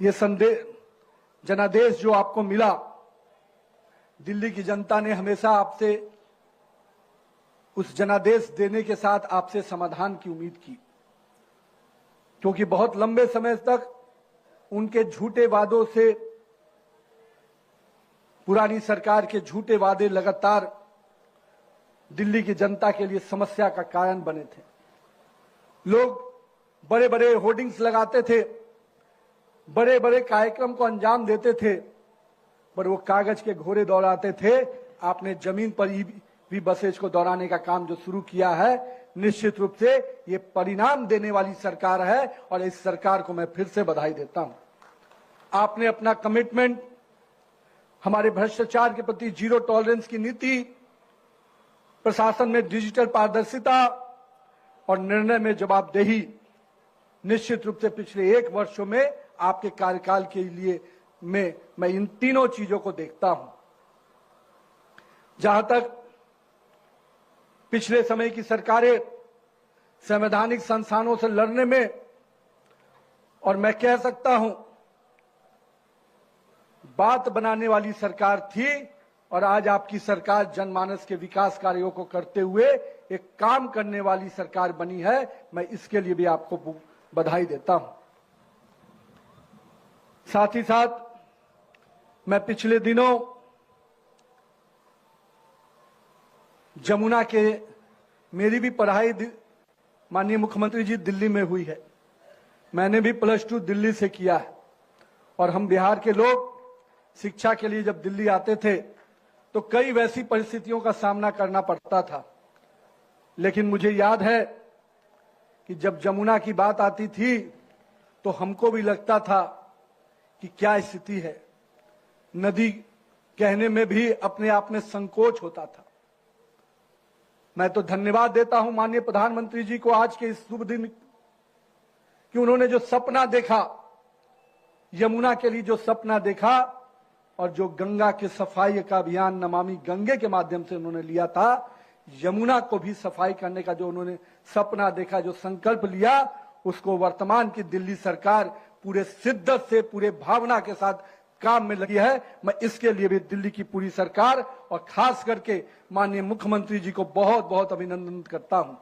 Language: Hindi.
ये संदेश, जनादेश जो आपको मिला, दिल्ली की जनता ने हमेशा आपसे उस जनादेश देने के साथ आपसे समाधान की उम्मीद की, क्योंकि बहुत लंबे समय तक उनके झूठे वादों से, पुरानी सरकार के झूठे वादे लगातार दिल्ली की जनता के लिए समस्या का कारण बने थे। लोग बड़े बड़े होर्डिंग्स लगाते थे, बड़े बड़े कार्यक्रम को अंजाम देते थे, पर वो कागज के घोड़े दौड़ाते थे। आपने जमीन पर भी बसेज को दौड़ाने का काम जो शुरू किया है, निश्चित रूप से ये परिणाम देने वाली सरकार है और इस सरकार को मैं फिर से बधाई देता हूं। आपने अपना कमिटमेंट, हमारे भ्रष्टाचार के प्रति जीरो टॉलरेंस की नीति, प्रशासन में डिजिटल पारदर्शिता और निर्णय में जवाबदेही, निश्चित रूप से पिछले 1 वर्षों में आपके कार्यकाल के लिए मैं इन तीनों चीजों को देखता हूं। जहां तक पिछले समय की सरकारें संवैधानिक संस्थानों से लड़ने में, और मैं कह सकता हूं बात बनाने वाली सरकार थी, और आज आपकी सरकार जनमानस के विकास कार्यों को करते हुए एक काम करने वाली सरकार बनी है। मैं इसके लिए भी आपको बधाई देता हूं। साथ ही साथ मैं पिछले दिनों जमुना के, मेरी भी पढ़ाई माननीय मुख्यमंत्री जी दिल्ली में हुई है, मैंने भी +2 दिल्ली से किया है, और हम बिहार के लोग शिक्षा के लिए जब दिल्ली आते थे तो कई वैसी परिस्थितियों का सामना करना पड़ता था। लेकिन मुझे याद है कि जब जमुना की बात आती थी तो हमको भी लगता था कि क्या स्थिति है। नदी कहने में भी अपने आप में संकोच होता था। मैं तो धन्यवाद देता हूं माननीय प्रधानमंत्री जी को आज के इस शुभ दिन कि उन्होंने जो सपना देखा, यमुना के लिए जो सपना देखा, और जो गंगा के सफाई का अभियान नमामि गंगे के माध्यम से उन्होंने लिया था, यमुना को भी सफाई करने का जो उन्होंने सपना देखा, जो संकल्प लिया, उसको वर्तमान की दिल्ली सरकार पूरे शिद्दत से, पूरे भावना के साथ काम में लगी है। मैं इसके लिए भी दिल्ली की पूरी सरकार और खास करके माननीय मुख्यमंत्री जी को बहुत बहुत अभिनंदन करता हूं।